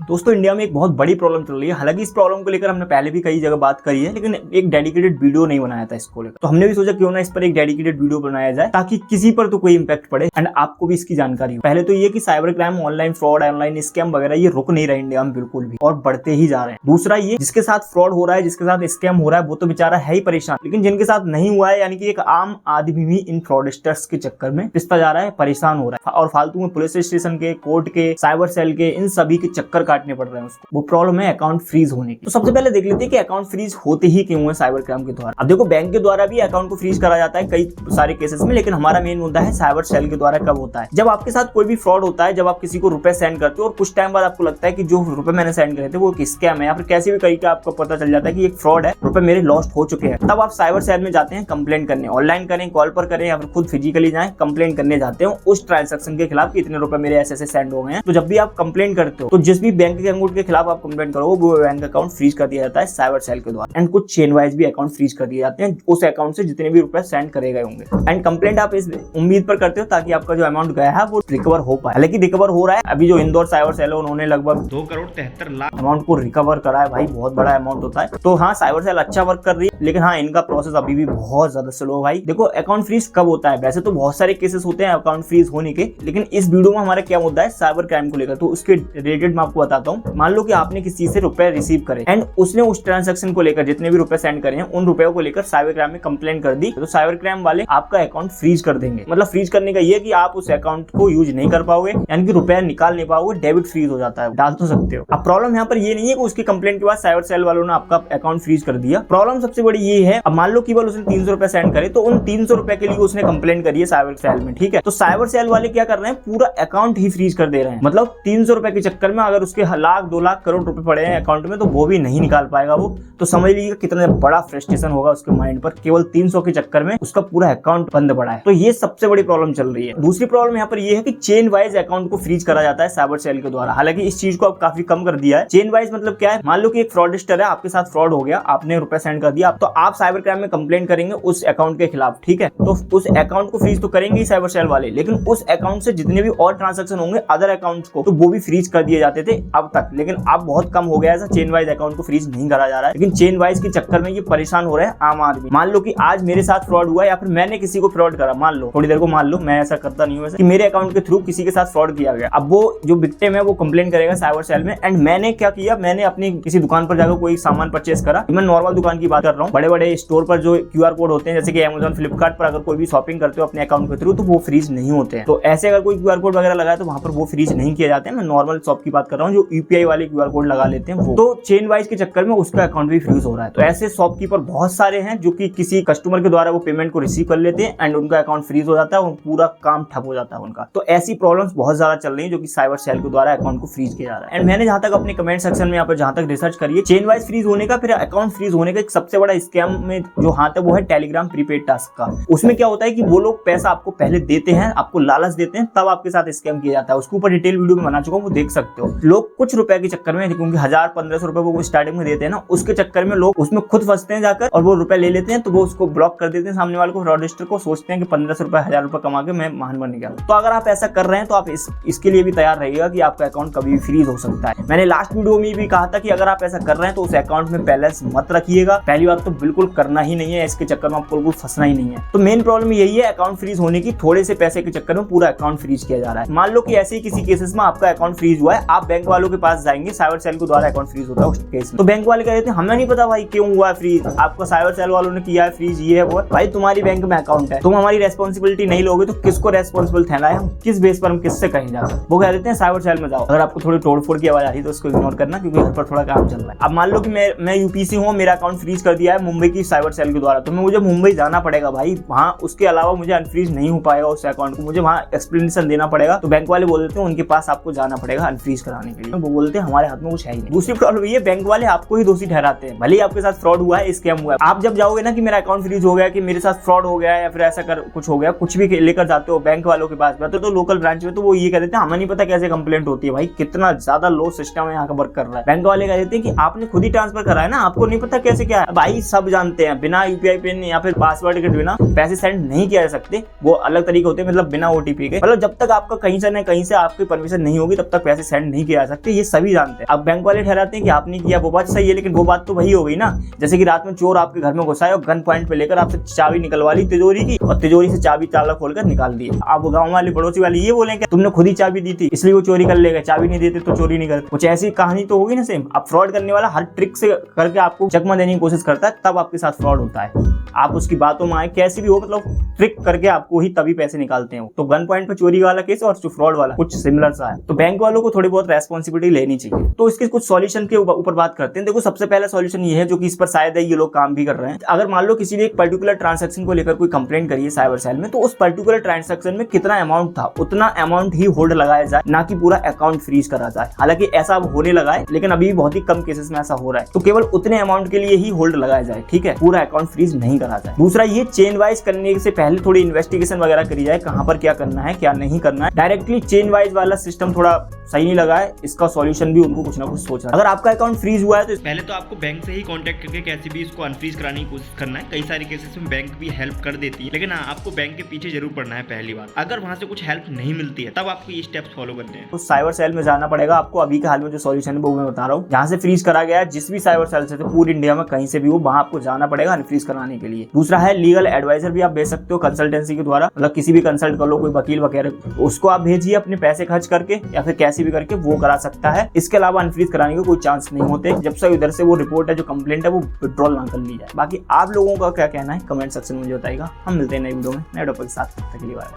दोस्तों इंडिया में एक बहुत बड़ी प्रॉब्लम चल रही है। हालांकि इस प्रॉब्लम को लेकर हमने पहले भी कई जगह बात करी है, लेकिन एक डेडिकेटेड वीडियो नहीं बनाया था इसको लेकर। तो हमने भी सोचा क्यों ना इस पर एक डेडिकेटेड वीडियो बनाया जाए ताकि किसी पर तो कोई इंपैक्ट पड़े एंड आपको भी इसकी जानकारी हो। पहले तो ये कि cyber crime, online fraud, online scam वगैरह ये रुक नहीं रहे इंडिया में बिल्कुल भी, और बढ़ते ही जा रहे हैं। दूसरा ये जिसके साथ फ्रॉड हो रहा है, जिसके साथ स्कैम हो रहा है, वो तो बेचारा है ही परेशान, लेकिन जिनके साथ नहीं हुआ है, यानी कि एक आम आदमी भी इन फ्रॉडस्टर्स के चक्कर में पिसता जा रहा है, परेशान हो रहा है और फालतू में पुलिस स्टेशन के, कोर्ट के, साइबर सेल के, इन सभी के चक्कर काटने पड़ रहे हैं उसको। वो प्रॉब्लम है अकाउंट फ्रीज होने की। तो सबसे पहले देख लेते हैं कि अकाउंट फ्रीज होते ही क्यों है साइबर क्राइम के द्वारा। अब देखो, बैंक के द्वारा भी अकाउंट को फ्रीज करा जाता है कई सारे केसेस में, लेकिन हमारा मेन मुद्दा है साइबर सेल के द्वारा कब होता है। जब आपके साथ कोई भी फ्रॉड होता है, जब आप किसी को रुपए सेंड करते हो और कुछ टाइम बाद आपको लगता है कि जो रुपए मैंने सेंड करे थे वो एक स्कैम है, या फिर कैसे भी कहीं आपको पता चल जाता है कि एक फ्रॉड है, रुपए मेरे लॉस्ट हो चुके हैं, तब आप साइबर सेल में जाते हैं कंप्लेंट करने। ऑनलाइन करें, कॉल पर करें, या फिर खुद फिजिकली जाएं, कंप्लेंट करने जाते हो उस ट्रांजैक्शन के खिलाफ कि इतने रुपए मेरे ऐसे सेंड हो गए हैं। तो जब भी आप कंप्लेंट करते हो, तो जिस भी बैंक के अकाउंट के खिलाफ आप कंप्लेंट करो, वो बैंक अकाउंट फ्रीज कर दिया जाता है साइबर सेल के द्वारा। एंड कुछ चेन वाइज भी अकाउंट फ्रीज कर दिए जाते हैं उस अकाउंट से जितने भी रुपए सेंड करे गए होंगे। एंड कंप्लेंट आप इस उम्मीद पर करते हो ताकि आपका जो अमाउंट गया है वो रिकवर हो पाए। हालांकि रिकवर हो रहा है। अभी जो इंदौर साइबर सेल है उन्होंने लगभग 2,73,00,000 अमाउंट को रिकवर करा है। भाई बहुत बड़ा अमाउंट होता है। तो हाँ, साइबर सेल अच्छा वर्क कर रही है, लेकिन हाँ, इनका प्रोसेस अभी भी बहुत ज्यादा स्लो है। भाई देखो, अकाउंट फ्रीज कब होता है? वैसे तो बहुत सारे केसेस होते हैं अकाउंट फ्रीज होने के, लेकिन इस वीडियो में हमारा क्या मुद्दा है साइबर क्राइम को लेकर, तो उसके रिलेटेड मैं आपको बताता हूँ। मान लो कि आपने किसी से रुपए रिसीव करे एंड उसने उस ट्रांजैक्शन को लेकर, जितने भी रुपए सेंड करे हैं, उन रुपयों को लेकर साइबर क्राइम में कंप्लेंट कर दी, तो साइबर क्राइम वाले आपका अकाउंट फ्रीज कर देंगे। मतलब फ्रीज करने का ये कि आप उस अकाउंट को यूज नहीं कर पाओगे, यानी कि रुपया निकाल नहीं पाओगे, डेबिट फ्रीज हो जाता है, डाल तो सकते हो। अब प्रॉब्लम यहाँ पर ये नहीं है कि उसकी कंप्लेंट के बाद साइबर सेल वालों ने आपका अकाउंट फ्रीज कर दिया। प्रॉब्लम सबसे बड़ी ये है, अब मान लो केवल उसने 300 रुपए सेंड करे, तो उन 300 रुपए के लिए उसने कंप्लेंट करी है साइबर सेल में, ठीक है। तो साइबर सेल वाले क्या कर रहे हैं, पूरा अकाउंट ही फ्रीज कर दे रहे हैं। मतलब 300 रुपए के चक्कर में अगर उसके लाख, 2 लाख, करोड़ रुपए पड़े हैं अकाउंट में, तो वो भी नहीं निकाल पाएगा वो। तो समझ लीजिए कितना बड़ा फ्रस्ट्रेशन होगा उसके माइंड पर, केवल 300 के चक्कर में उसका पूरा अकाउंट बंद पड़ा है। तो ये सबसे बड़ी प्रॉब्लम चल रही है। दूसरी प्रॉब्लम यहाँ पर ये है कि चेन वाइज अकाउंट को फ्रीज करा जाता है साइबर सेल के द्वारा। हालांकि इस चीज को अब काफी कम कर दिया है। चेन वाइज मतलब क्या है? मान लो कि एक फ्रॉडस्टर है, आपके साथ फ्रॉड हो गया, आपने रुपए सेंड कर दिया, तो आप साइबर क्राइम में कंप्लेंट करेंगे उस अकाउंट के खिलाफ, ठीक है। तो उस अकाउंट को फ्रीज तो करेंगे साइबर सेल वाले, लेकिन उस अकाउंट से जितने भी और ट्रांजैक्शन होंगे अदर अकाउंट्स को, तो वो भी फ्रीज कर दिए जाते थे अब तक। लेकिन अब बहुत कम हो गया है, चेन वाइज अकाउंट को फ्रीज नहीं करा जा रहा है। लेकिन चेन वाइज के चक्कर में ये परेशान हो रहे हैं आम आदमी। मान लो कि आज मेरे साथ फ्रॉड हुआ, या फिर मैंने किसी को फ्रॉड करा, मान लो थोड़ी देर को, मान लो मैं ऐसा करता नहीं हूं वैसे, कि मेरे अकाउंट के थ्रू किसी के साथ फ्रॉड किया गया। अब वो जो विक्टिम है वो कंप्लेंट करेगा साइबर सेल में। एंड मैंने क्या किया, मैंने अपनी किसी दुकान पर जाकर कोई सामान परचेस करा। मैं नॉर्मल दुकान की बात कर रहा हूँ। बड़े बड़े स्टोर पर जो QR कोड होते हैं, जैसे कि Amazon, फ्लिपकार्ट पर अगर कोई भी शॉपिंग करते हो अपने अकाउंट के थ्रू, तो वो फ्रीज नहीं होते हैं। तो ऐसे अगर कोई QR कोड वगैरह लगाए तो वहां पर वो फ्रीज नहीं किए जाते हैं। मैं नॉर्मल शॉप की बात कर रहा हूँ, जो UPI वाले QR कोड लगा लेते हैं वो। तो चेन वाइज के चक्कर में उसका अकाउंट भी फ्रीज हो रहा है। तो ऐसे शॉपकीपर बहुत सारे हैं जो कि किसी कस्टमर के द्वारा वो पेमेंट को रिसीव कर लेते हैं एंड उनका अकाउंट फ्रीज हो जाता है और पूरा काम ठप हो जाता है उनका। तो ऐसी प्रॉब्लम्स बहुत ज्यादा चल रही है जो कि साइबर सेल के द्वारा अकाउंट को फ्रीज किया जा रहा है। एंड मैंने जहां तक अपने कमेंट सेक्शन में यहाँ पर जहां तक रिसर्च करी है, चेन वाइज फ्रीज होने का, फिर अकाउंट फ्रीज होने का एक सबसे बड़ा स्कैम में जो हाथ है वो है टेलीग्राम प्रीपेड टास्क का। उसमें क्या होता है कि वो लोग पैसा आपको पहले देते हैं, आपको लालच देते हैं, तब आपके साथ स्कैम किया जाता है। उसके ऊपर डिटेल वीडियो में बना चुका हूं, वो देख सकते हो। लोग कुछ रुपए के चक्कर में, क्योंकि 1000-1500 रुपए वो स्टार्टिंग में देते हैं ना, उसके चक्कर में लोग उसमें खुद फंसते हैं जाकर और वो रुपए ले लेते हैं। तो वो उसको ब्लॉक कर देते हैं सामने वाले को, फ्रॉडस्टर को। सोचते हैं कि 1500 रुपए, 1000 रुपए कमा के मैं महान बन गया। तो अगर आप ऐसा कर रहे हैं तो आप इसके लिए भी तैयार रहिएगा कि आपका अकाउंट कभी भी फ्रीज हो सकता है। मैंने लास्ट वीडियो में भी कहा था कि अगर आप ऐसा कर रहे हैं तो उस अकाउंट में बैलेंस मत रखिएगा। पहली बात तो बिल्कुल करना ही नहीं है, इसके चक्कर में आपको बिल्कुल फंसना ही नहीं है। तो मेन प्रॉब्लम यही है अकाउंट फ्रीज होने की। थोड़े से पैसे के चक्कर में पूरा अकाउंट फ्रीज किया जा रहा है। मान लो कि ऐसे ही किसी केसेस में आपका अकाउंट फ्रीज हुआ है, आप बैंक वालों के पास जाएंगे, साइबर सेल के द्वारा अकाउंट फ्रीज होता है उस केस में। तो बैंक वाले कहते हैं हमें नहीं पता भाई क्यों हुआ फ्रीज, आपका साइबर सेल वालों ने किया है फ्रीज, ये है वो। भाई तुम्हारी बैंक में अकाउंट है, तुम हमारी रेस्पॉन्सिबिलिटी नहीं लोगे तो किसको रेस्पॉन्सिबल ठहराए हम? किस बेस पर हम किससे कहीं जाकर? वो कह देते हैं साइबर सेल में जाओ। अगर आपको थोड़ी तोड़फोड़ की आवाज आ रही है तो उसको इग्नोर करना, क्योंकि घर पर थोड़ा काम चल रहा है। अब मान लो कि मैं यूपी से हूँ, मेरा अकाउंट फ्रीज कर दिया है मुंबई की साइबर सेल के द्वारा, तो मुझे मुंबई जाना पड़ेगा भाई। वहां उसके अलावा मुझे अनफ्रीज नहीं हो पाएगा उस अकाउंट को, मुझे वहां एक्सप्लेनेशन देना पड़ेगा। तो बैंक वाले बोल देते हैं उनके पास आपको जाना पड़ेगा अनफ्रीज कराने के लिए। वो बोलते हैं हमारे हाथ में कुछ है ही नहीं। दूसरी प्रॉब्लम ये, बैंक वाले आपको ही दोषी ठहराते हैं, भले ही आपके साथ फ्रॉड हुआ है, स्कैम हुआ है। आप जब जाओगे ना कि मेरा अकाउंट फ्रीज हो गया, कि मेरे साथ फ्रॉड हो गया, या फिर ऐसा कर कुछ हो गया, कुछ भी लेकर जाते हो बैंक वालों के पास जाते तो लोकल ब्रांच में, तो वो ये कह देते हैं हमें नहीं पता कैसे कंप्लेंट होती है। भाई कितना ज्यादा लो सिस्टम है यहाँ का वर्क कर रहा है। बैंक वाले कह देते हैं कि आपने खुद ही ट्रांसफर करा है ना, आपको नहीं पता कैसे क्या है। भाई सब जानते हैं, बिना UPI पिन या फिर पासवर्ड के बिना पैसे सेंड नहीं किया जा सकते। वो अलग तरीके होते हैं, मतलब बिना OTP के। मतलब जब तक आपका कहीं से न कहीं से आपकी परमिशन नहीं होगी तब तक पैसे सेंड नहीं किया जा सकते, ये सभी जानते हैं। अब बैंक वाले ठहराते हैं कि आपने किया, वो बात सही है, लेकिन वो बात तो वही हो गई ना, जैसे कि रात में चोर आपके घर में घुसा है और गन पॉइंट पे लेकर आपसे चाबी निकलवा ली तिजोरी की और तिजोरी से चाबी ताला खोलकर निकाल दिए। आप गाँव वाले पड़ोसी वाले ये बोलेंगे तुमने खुद ही चाबी दी थी इसलिए वो चोरी कर लेगा, चाबी नहीं देते तो चोरी नहीं करते। कुछ ऐसी कहानी तो होगी ना सेम। अब फ्रॉड करने वाला हर ट्रिक से करके आपको चकमा देने की कोशिश करता है, तब आपके साथ फ्रॉड होता है। आप उसकी बातों में आए कैसी भी हो, मतलब ट्रिक करके आपको ही तभी पैसे निकालते हैं। तो गन पॉइंट पे चोरी वाला केस और जो फ्रॉड वाला कुछ सिमिलर सा है। तो बैंक वालों को थोड़ी बहुत रेस्पॉन्सिबिलिटी लेनी चाहिए। तो इसके कुछ सॉल्यूशन के ऊपर बात करते हैं। देखो सबसे पहला सॉल्यूशन ये है, जो कि इस पर शायद ये लोग काम भी कर रहे हैं। अगर मान लो किसी ने एक पर्टिकुलर ट्रांजैक्शन को लेकर कोई कंप्लेंट करी है साइबर सेल में, तो उस पर्टिकुलर ट्रांजैक्शन में कितना अमाउंट था उतना अमाउंट ही होल्ड लगाया जाए, ना कि पूरा अकाउंट फ्रीज करा जाए। हालांकि ऐसा अब होने लगा है, लेकिन अभी बहुत ही कम केसेस में ऐसा हो रहा है। तो केवल उतने अमाउंट के लिए ही होल्ड लगाया जाए, ठीक है, पूरा अकाउंट फ्रीज नहीं करा जाए। दूसरा ये चेन वाइज करने से पहले थोड़ी इन्वेस्टिगेशन वगैरह करी जाए, कहां पर क्या करना है क्या नहीं करना है। डायरेक्टली चेन वाइज वाला सिस्टम थोड़ा सही नहीं लगा है, इसका सॉल्यूशन भी उनको कुछ ना कुछ सोचना। अगर आपका अकाउंट फ्रीज हुआ है तो पहले तो आपको बैंक से ही कांटेक्ट करके कैसे भी इसको अनफ्रीज कराने की कोशिश करना है। कई सारे केसेस में बैंक भी हेल्प कर देती है, लेकिन आपको बैंक के पीछे जरूर पड़ना है पहली बार। अगर वहां से कुछ हेल्प नहीं मिलती है तब आपको ये स्टेप्स फॉलो करने हैं। तो साइबर सेल में जाना पड़ेगा आपको। अभी के हाल में जो सॉल्यूशन है वो मैं बता रहा हूँ, जहां से फ्रीज करा गया है जिस भी साइबर सेल से, तो पूरी इंडिया में कहीं से भी हो, वहां आपको जाना पड़ेगा अनफ्रीज कराने के लिए। दूसरा है लीगल एडवाइजर भी आप भेज सकते हो कंसल्टेंसी के द्वारा, मतलब किसी भी कंसल्ट कर लो, कोई वकील वगैरह, उसको आप भेजिए अपने पैसे खर्च करके या फिर कैसे भी करके, वो करा सकता है। इसके अलावा अनफ्रीज कराने के कोई चांस नहीं होते जब से इधर से वो रिपोर्ट है, जो कंप्लेंट है वो विड्रॉल ना कर ली जाए। बाकी आप लोगों का क्या कहना है कमेंट सेक्शन में मुझे बताइएगा। हम मिलते हैं नई वीडियो में नए टॉपिक के साथ। तब तक के लिए बाय।